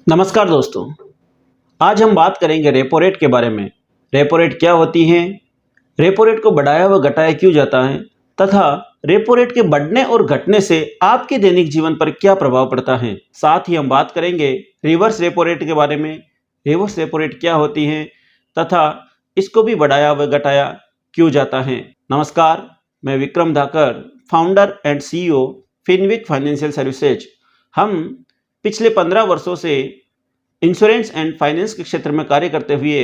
नमस्कार दोस्तों। आज हम बात करेंगे रेपो रेट के बारे में। रेपो रेट क्या होती है, रेपो रेट को बढ़ाया व घटाया क्यों जाता है तथा रेपो रेट के बढ़ने और घटने से आपके दैनिक जीवन पर क्या प्रभाव पड़ता है। साथ ही हम बात करेंगे रिवर्स रेपो रेट के बारे में। रिवर्स रेपो रेट क्या होती है तथा इसको भी बढ़ाया व घटाया क्यों जाता है। नमस्कार, मैं Vikram Dhakar, founder and CEO Finvik Financial Services. हम पिछले 15 वर्षों से इंश्योरेंस एंड फाइनेंस के क्षेत्र में कार्य करते हुए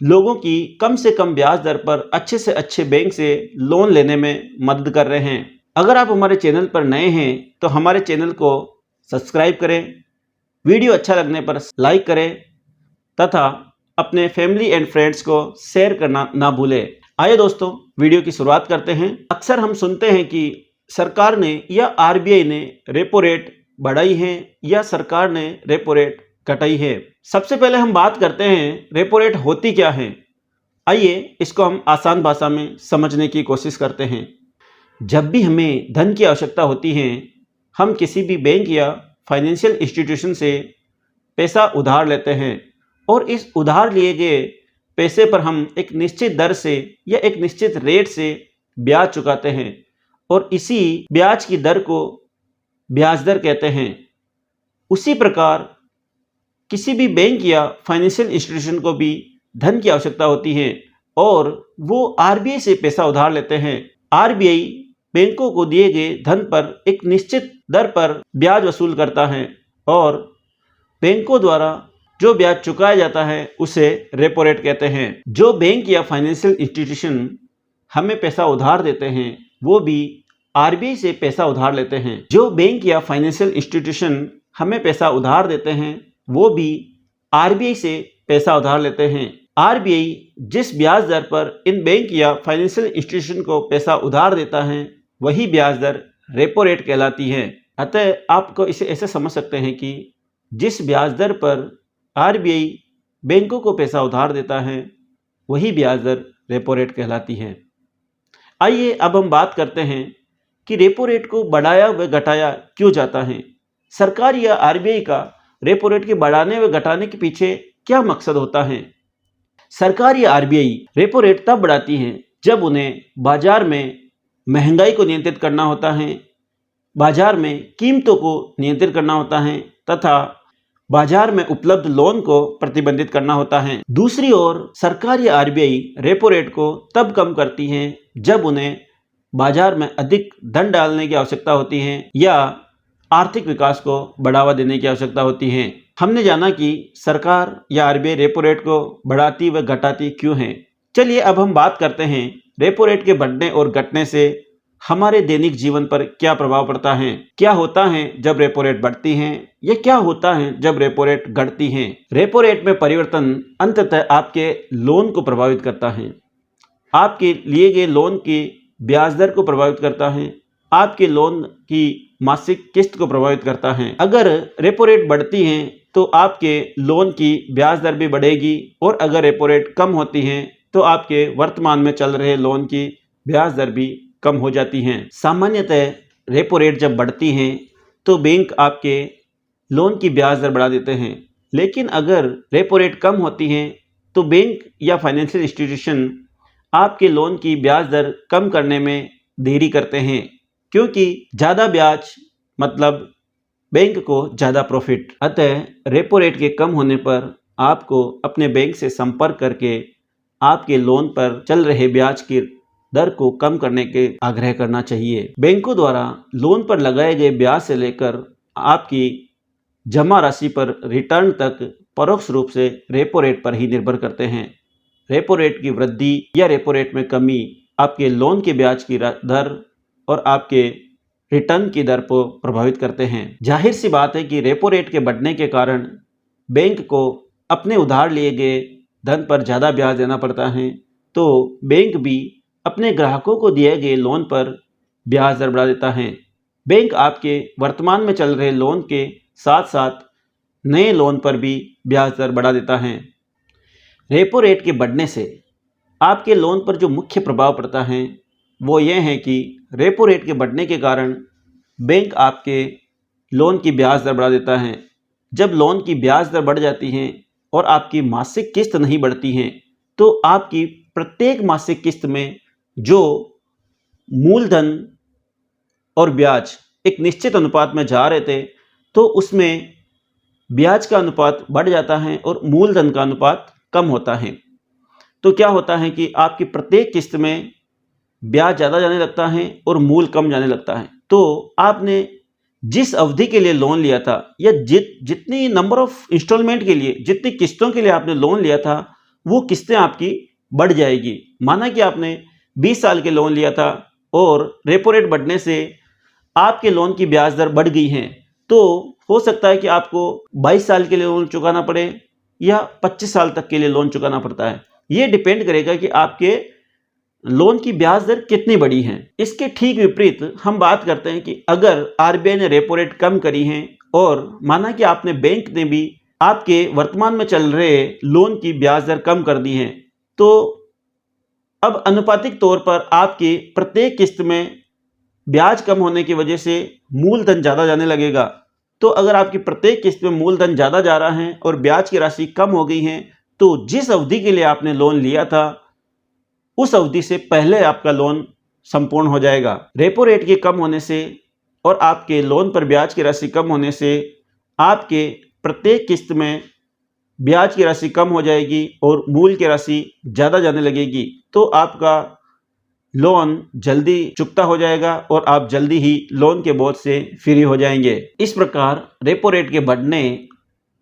लोगों की कम से कम ब्याज दर पर अच्छे से अच्छे बैंक से लोन लेने में मदद कर रहे हैं। अगर आप हमारे चैनल पर नए हैं तो हमारे चैनल को सब्सक्राइब करें, वीडियो अच्छा लगने पर लाइक करें तथा अपने फैमिली एंड फ्रेंड्स को शेयर करना ना भूलें। आइए दोस्तों, वीडियो की शुरुआत करते हैं। अक्सर हम सुनते हैं कि सरकार ने या RBI ने रेपो रेट बढ़ाई है या सरकार ने रेपो रेट घटाई है। सबसे पहले हम बात करते हैं रेपो रेट होती क्या है। आइए इसको हम आसान भाषा में समझने की कोशिश करते हैं। जब भी हमें धन की आवश्यकता होती है, हम किसी भी बैंक या फाइनेंशियल इंस्टीट्यूशन से पैसा उधार लेते हैं और इस उधार लिए गए पैसे पर हम एक निश्चित दर से या एक निश्चित रेट से ब्याज चुकाते हैं और इसी ब्याज की दर को ब्याज दर कहते हैं। उसी प्रकार किसी भी बैंक या फाइनेंशियल इंस्टीट्यूशन को भी धन की आवश्यकता होती है और वो RBI से पैसा उधार लेते हैं। RBI बैंकों को दिए गए धन पर एक निश्चित दर पर ब्याज वसूल करता है और बैंकों द्वारा जो ब्याज चुकाया जाता है उसे रेपो रेट कहते हैं। जो बैंक या फाइनेंशियल इंस्टीट्यूशन हमें पैसा उधार देते हैं वो भी RBI से पैसा उधार लेते हैं। जो बैंक या फाइनेंशियल इंस्टीट्यूशन हमें पैसा उधार देते हैं वो भी RBI से पैसा उधार लेते हैं। RBI जिस ब्याज दर पर इन बैंक या फाइनेंशियल इंस्टीट्यूशन को पैसा उधार देता है वही ब्याज दर रेपो रेट कहलाती है। अतः आपको इसे ऐसे समझ सकते हैं कि जिस ब्याज दर पर RBI बैंकों को पैसा उधार देता है वही ब्याज दर रेपो रेट कहलाती है। आइए अब हम बात करते हैं कि रेपो रेट को बढ़ाया व घटाया क्यों जाता है। सरकार या RBI का रेपो रेट के बढ़ाने व घटाने के पीछे क्या मकसद होता है। सरकार या RBI रेपो रेट तब बढ़ाती है जब उन्हें बाजार में महंगाई को नियंत्रित करना होता है, बाजार में कीमतों को नियंत्रित करना होता है तथा बाजार में उपलब्ध लोन को प्रतिबंधित करना होता है। दूसरी ओर सरकार या RBI रेपो रेट को तब कम करती है जब उन्हें बाजार में अधिक धन डालने की आवश्यकता होती है या आर्थिक विकास को बढ़ावा देने की आवश्यकता होती है। हमने जाना कि सरकार या RBI रेपो रेट को बढ़ाती व घटाती क्यों है। चलिए अब हम बात करते हैं रेपो रेट के बढ़ने और घटने से हमारे दैनिक जीवन पर क्या प्रभाव पड़ता है। क्या होता है जब रेपो रेट बढ़ती है या क्या होता है जब रेपो रेट घटती है। रेपो रेट में परिवर्तन अंततः आपके लोन को प्रभावित करता है, आपके लिए गए लोन की ब्याज दर को प्रभावित करता है, आपके लोन की मासिक किस्त को प्रभावित करता है। अगर रेपो रेट बढ़ती है तो आपके लोन की ब्याज दर भी बढ़ेगी और अगर रेपो रेट कम होती है तो आपके वर्तमान में चल रहे लोन की ब्याज दर भी कम हो जाती हैं। सामान्यतः रेपो रेट जब बढ़ती हैं तो बैंक आपके लोन की ब्याज दर बढ़ा देते हैं, लेकिन अगर रेपो रेट कम होती है तो बैंक या फाइनेंशियल इंस्टीट्यूशन आपके लोन की ब्याज दर कम करने में देरी करते हैं, क्योंकि ज़्यादा ब्याज मतलब बैंक को ज़्यादा प्रॉफिट। अतः रेपो रेट के कम होने पर आपको अपने बैंक से संपर्क करके आपके लोन पर चल रहे ब्याज की दर को कम करने के आग्रह करना चाहिए। बैंकों द्वारा लोन पर लगाए गए ब्याज से लेकर आपकी जमा राशि पर रिटर्न तक परोक्ष रूप से रेपो रेट पर ही निर्भर करते हैं। रेपो रेट की वृद्धि या रेपो रेट में कमी आपके लोन के ब्याज की दर और आपके रिटर्न की दर को प्रभावित करते हैं। जाहिर सी बात है कि रेपो रेट के बढ़ने के कारण बैंक को अपने उधार लिए गए धन पर ज़्यादा ब्याज देना पड़ता है, तो बैंक भी अपने ग्राहकों को दिए गए लोन पर ब्याज दर बढ़ा देता है। बैंक आपके वर्तमान में चल रहे लोन के साथ साथ नए लोन पर भी ब्याज दर बढ़ा देता है। रेपो रेट के बढ़ने से आपके लोन पर जो मुख्य प्रभाव पड़ता है वो ये है कि रेपो रेट के बढ़ने के कारण बैंक आपके लोन की ब्याज दर बढ़ा देता है। जब लोन की ब्याज दर बढ़ जाती है और आपकी मासिक किस्त नहीं बढ़ती है, तो आपकी प्रत्येक मासिक किस्त में जो मूलधन और ब्याज एक निश्चित अनुपात में जा रहे थे, तो उसमें ब्याज का अनुपात बढ़ जाता है और मूलधन का अनुपात कम होता है। तो क्या होता है कि आपकी प्रत्येक किस्त में ब्याज ज़्यादा जाने लगता है और मूल कम जाने लगता है। तो आपने जिस अवधि के लिए लोन लिया था या जितनी नंबर ऑफ इंस्टॉलमेंट के लिए, जितनी किस्तों के लिए आपने लोन लिया था, वो किस्तें आपकी बढ़ जाएगी। माना कि आपने 20 साल के लोन लिया था और रेपो रेट बढ़ने से आपके लोन की ब्याज दर बढ़ गई है, तो हो सकता है कि आपको 22 साल के लिए लोन चुकाना पड़े या 25 साल तक के लिए लोन चुकाना पड़ता है। ये डिपेंड करेगा कि आपके लोन की ब्याज दर कितनी बड़ी है। इसके ठीक विपरीत हम बात करते हैं कि अगर आरबीआई ने रेपो रेट कम करी है और माना कि आपने बैंक ने भी आपके वर्तमान में चल रहे लोन की ब्याज दर कम कर दी है, तो अब अनुपातिक तौर पर आपकी प्रत्येक किस्त में ब्याज कम होने की वजह से मूलधन ज़्यादा जाने लगेगा। तो अगर आपकी प्रत्येक किस्त में मूलधन ज़्यादा जा रहा है और ब्याज की राशि कम हो गई है, तो जिस अवधि के लिए आपने लोन लिया था उस अवधि से पहले आपका लोन संपूर्ण हो जाएगा। रेपो रेट के कम होने से और आपके लोन पर ब्याज की राशि कम होने से आपके प्रत्येक किस्त में ब्याज की राशि कम हो जाएगी और मूल की राशि ज़्यादा जाने लगेगी। तो आपका लोन जल्दी चुकता हो जाएगा और आप जल्दी ही लोन के बोझ से फ्री हो जाएंगे। इस प्रकार रेपो रेट के बढ़ने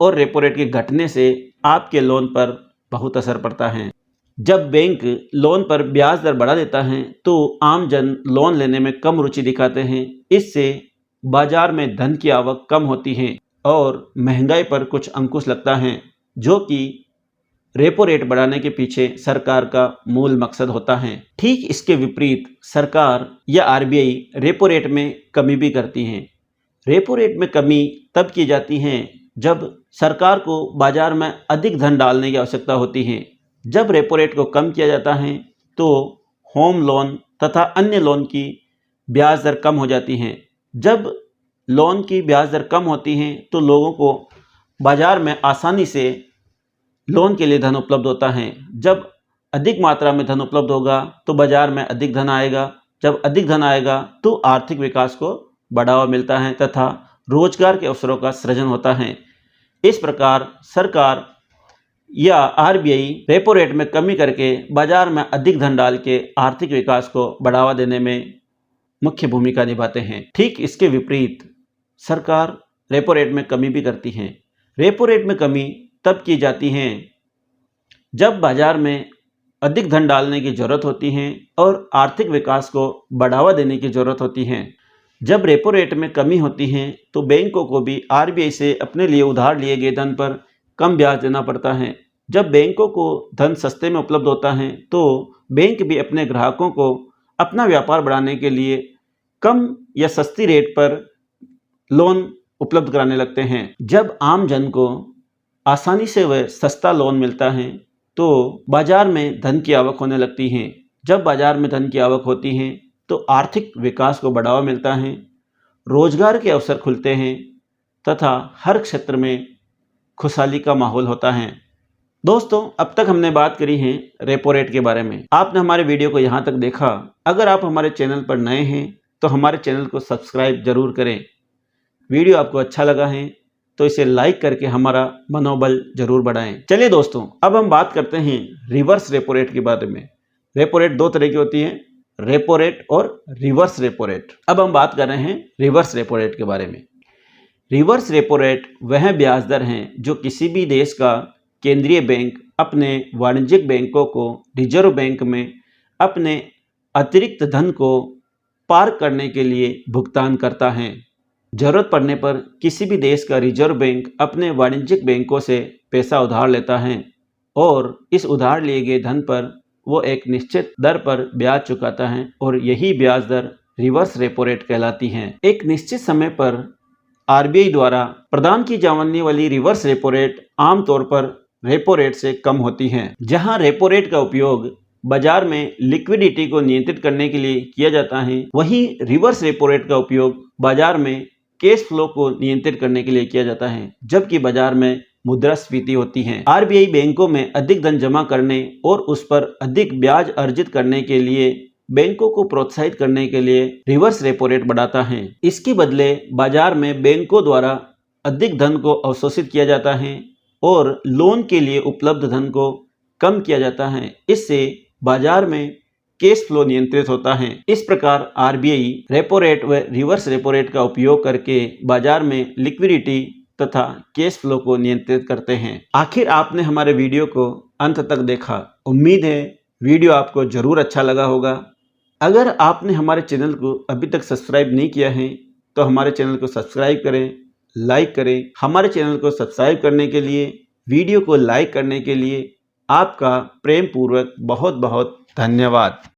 और रेपो रेट के घटने से आपके लोन पर बहुत असर पड़ता है। जब बैंक लोन पर ब्याज दर बढ़ा देता है तो आम जन लोन लेने में कम रुचि दिखाते हैं। इससे बाजार में धन की आवक कम होती है और महंगाई पर कुछ अंकुश लगता है, जो कि रेपो रेट बढ़ाने के पीछे सरकार का मूल मकसद होता है। ठीक इसके विपरीत सरकार या आरबीआई रेपो रेट में कमी भी करती है। रेपो रेट में कमी तब की जाती है जब सरकार को बाजार में अधिक धन डालने की आवश्यकता होती है। जब रेपो रेट को कम किया जाता है तो होम लोन तथा अन्य लोन की ब्याज दर कम हो जाती है। जब लोन की ब्याज दर कम होती है तो लोगों को बाजार में आसानी से लोन के लिए धन उपलब्ध होता है। जब अधिक मात्रा में धन उपलब्ध होगा तो बाजार में अधिक धन आएगा। जब अधिक धन आएगा तो आर्थिक विकास को बढ़ावा मिलता है तथा रोजगार के अवसरों का सृजन होता है। इस प्रकार सरकार या आरबीआई रेपो रेट में कमी करके बाजार में अधिक धन डाल के आर्थिक विकास को बढ़ावा देने में मुख्य भूमिका निभाते हैं। ठीक इसके विपरीत सरकार रेपो रेट में कमी भी करती है। रेपो रेट में कमी तब की जाती है जब बाजार में अधिक धन डालने की जरूरत होती है और आर्थिक विकास को बढ़ावा देने की जरूरत होती है। जब रेपो रेट में कमी होती है तो बैंकों को भी आरबीआई से अपने लिए उधार लिए गए धन पर कम ब्याज देना पड़ता है। जब बैंकों को धन सस्ते में उपलब्ध होता है तो बैंक भी अपने ग्राहकों को अपना व्यापार बढ़ाने के लिए कम या सस्ती रेट पर लोन उपलब्ध कराने लगते हैं। जब आम जन को आसानी से वह सस्ता लोन मिलता है तो बाजार में धन की आवक होने लगती है। जब बाजार में धन की आवक होती है तो आर्थिक विकास को बढ़ावा मिलता है, रोजगार के अवसर खुलते हैं तथा हर क्षेत्र में खुशहाली का माहौल होता है। दोस्तों, अब तक हमने बात करी है रेपो रेट के बारे में। आपने हमारे वीडियो को यहाँ तक देखा। अगर आप हमारे चैनल पर नए हैं तो हमारे चैनल को सब्सक्राइब जरूर करें। वीडियो आपको अच्छा लगा है तो इसे लाइक करके हमारा मनोबल जरूर बढ़ाएं। चलिए दोस्तों, अब हम बात करते हैं रिवर्स रेपो रेट के बारे में। रेपो रेट दो तरह की होती है, रेपो रेट और रिवर्स रेपो रेट। अब हम बात कर रहे हैं रिवर्स रेपो रेट के बारे में। रिवर्स रेपो रेट वह ब्याज दर हैं जो किसी भी देश का केंद्रीय बैंक अपने वाणिज्यिक बैंकों को रिजर्व बैंक में अपने अतिरिक्त धन को पार्क करने के लिए भुगतान करता है। जरूरत पड़ने पर किसी भी देश का रिजर्व बैंक अपने वाणिज्यिक बैंकों से पैसा उधार लेता है और इस उधार लिए गए धन पर वो एक निश्चित दर पर ब्याज चुकाता है और यही ब्याज दर रिवर्स रेपो रेट कहलाती है। एक निश्चित समय पर आरबीआई द्वारा प्रदान की जाने वाली रिवर्स रेपो रेट आमतौर पर रेपो रेट से कम होती है। जहां रेपो रेट का उपयोग बाजार में लिक्विडिटी को नियंत्रित करने के लिए किया जाता है, वहीं रिवर्स रेपो रेट का उपयोग बाजार में कैश फ्लो को नियंत्रित करने के लिए किया जाता है, जबकि बाजार में मुद्रास्फीति होती है। आरबीआई बैंकों में अधिक धन जमा करने और उस पर अधिक ब्याज अर्जित करने के लिए बैंकों को प्रोत्साहित करने के लिए रिवर्स रेपो रेट बढ़ाता है। इसके बदले बाजार में बैंकों द्वारा अधिक धन को अवशोषित किया जाता है और लोन के लिए उपलब्ध धन को कम किया जाता है। इससे बाजार में कैश फ्लो नियंत्रित होता है। इस प्रकार आरबीआई रेपो रेट व रिवर्स रेपो रेट का उपयोग करके बाजार में लिक्विडिटी तथा कैश फ्लो को नियंत्रित करते हैं। आखिर आपने हमारे वीडियो को अंत तक देखा। उम्मीद है वीडियो आपको जरूर अच्छा लगा होगा। अगर आपने हमारे चैनल को अभी तक सब्सक्राइब नहीं किया है तो हमारे चैनल को सब्सक्राइब करें, लाइक करें। हमारे चैनल को सब्सक्राइब करने के लिए, वीडियो को लाइक करने के लिए आपका प्रेम पूर्वक बहुत बहुत धन्यवाद।